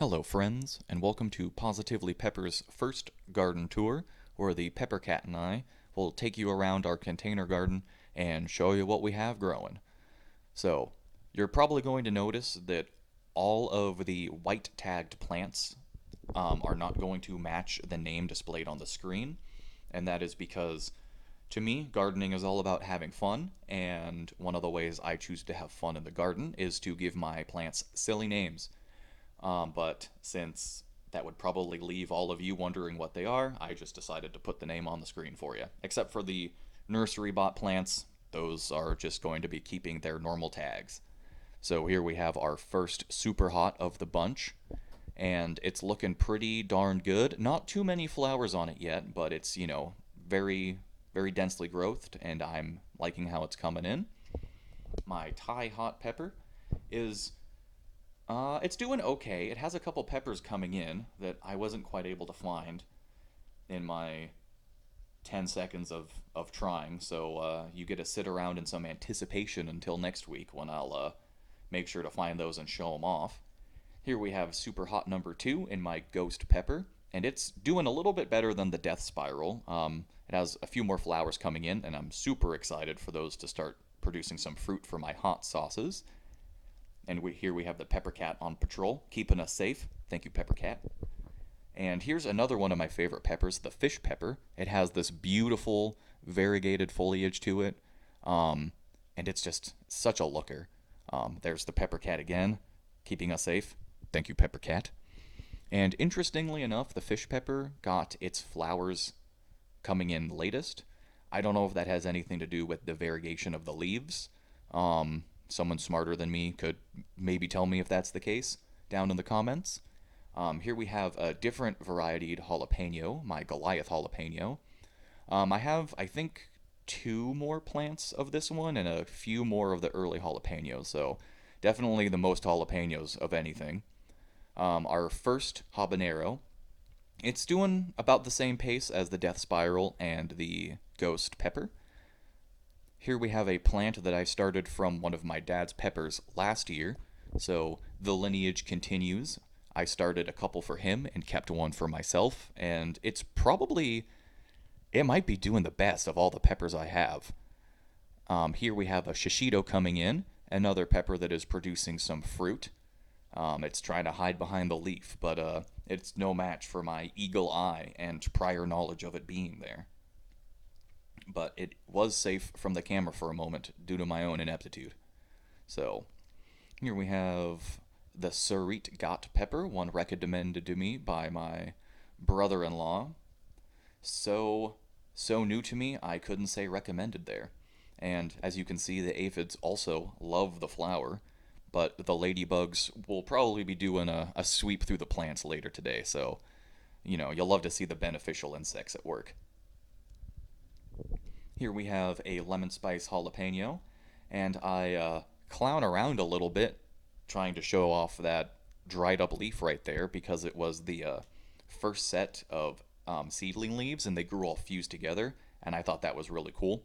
Hello, friends, and welcome to Positively Pepper's first garden tour, where the Pepper Cat and I will take you around our container garden and show you what we have growing. So, you're probably going to notice that all of the white tagged plants are not going to match the name displayed on the screen, and that is because to me, gardening is all about having fun, and one of the ways I choose to have fun in the garden is to give my plants silly names. But since that would probably leave all of you wondering what they are, I just decided to put the name on the screen for you. Except for the nursery bot plants, those are just going to be keeping their normal tags. So here we have our first super hot of the bunch, and it's looking pretty darn good. Not too many flowers on it yet, but it's, very, very densely growthed, and I'm liking how it's coming in. My Thai hot pepper is it's doing okay. It has a couple peppers coming in that I wasn't quite able to find in my 10 seconds of trying. So you get to sit around in some anticipation until next week when I'll make sure to find those and show them off. Here we have Super Hot number 2 in my Ghost Pepper, and it's doing a little bit better than the Death Spiral. It has a few more flowers coming in, and I'm super excited for those to start producing some fruit for my hot sauces. And here we have the Pepper Cat on patrol, keeping us safe. Thank you, Pepper Cat. And here's another one of my favorite peppers, the fish pepper. It has this beautiful variegated foliage to it, um, and it's just such a looker. There's the Pepper Cat again, keeping us safe. Thank you, Pepper Cat. And interestingly enough, the fish pepper got its flowers coming in latest. I don't know if that has anything to do with the variegation of the leaves. Someone smarter than me could maybe tell me if that's the case down in the comments. Here we have a different varietyed jalapeno, my Goliath jalapeno. I have, I think, two more plants of this one and a few more of the early jalapenos, so definitely the most jalapenos of anything. Our first habanero, it's doing about the same pace as the Death Spiral and the Ghost Pepper. Here we have a plant that I started from one of my dad's peppers last year, so the lineage continues. I started a couple for him and kept one for myself, and it might be doing the best of all the peppers I have. Here we have a shishito coming in, another pepper that is producing some fruit. It's trying to hide behind the leaf, but it's no match for my eagle eye and prior knowledge of it being there. But it was safe from the camera for a moment due to my own ineptitude. So, here we have the Sarit Got Pepper, one recommended to me by my brother in law. So, so new to me, I couldn't say recommended there. And as you can see, the aphids also love the flower, but the ladybugs will probably be doing a sweep through the plants later today, so, you'll love to see the beneficial insects at work. Here we have a lemon spice jalapeno, and I clown around a little bit trying to show off that dried up leaf right there because it was the first set of seedling leaves and they grew all fused together, and I thought that was really cool,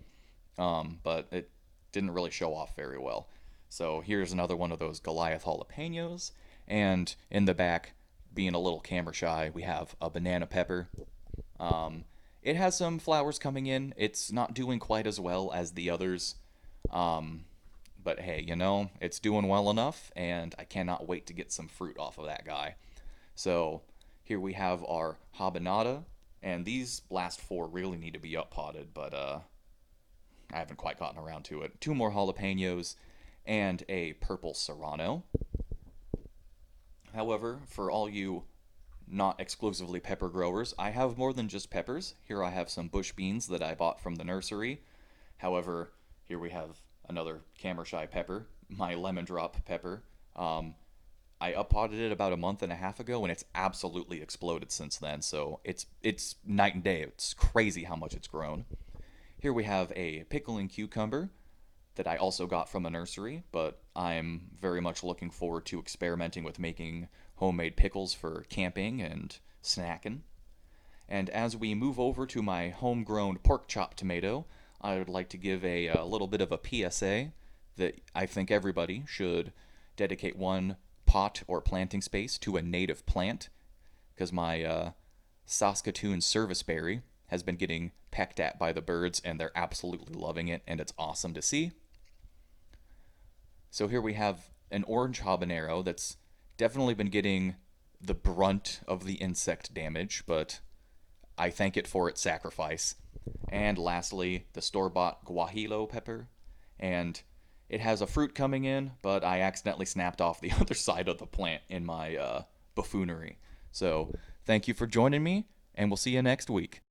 but it didn't really show off very well. So here's another one of those Goliath jalapenos, and in the back, being a little camera shy, we have a banana pepper. Um, it has some flowers coming in. It's not doing quite as well as the others. Um, but hey, it's doing well enough, and I cannot wait to get some fruit off of that guy. So here we have our habanada, and these last four really need to be up potted, but I haven't quite gotten around to it. Two more jalapenos and a purple serrano. However, for all you not exclusively pepper growers, I have more than just peppers. Here I have some bush beans that I bought from the nursery. However, here we have another camera shy pepper, my lemon drop pepper. I uppotted it about a month and a half ago, and it's absolutely exploded since then. So it's night and day. It's crazy how much it's grown. Here we have a pickling cucumber that I also got from a nursery, but I'm very much looking forward to experimenting with making homemade pickles for camping and snacking. And as we move over to my homegrown pork chop tomato, I would like to give a little bit of a PSA that I think everybody should dedicate one pot or planting space to a native plant, because my Saskatoon serviceberry has been getting pecked at by the birds, and they're absolutely loving it, and it's awesome to see. So here we have an orange habanero that's definitely been getting the brunt of the insect damage, but I thank it for its sacrifice. And lastly, the store-bought guajillo pepper, and it has a fruit coming in, but I accidentally snapped off the other side of the plant in my buffoonery. So thank you for joining me, and we'll see you next week.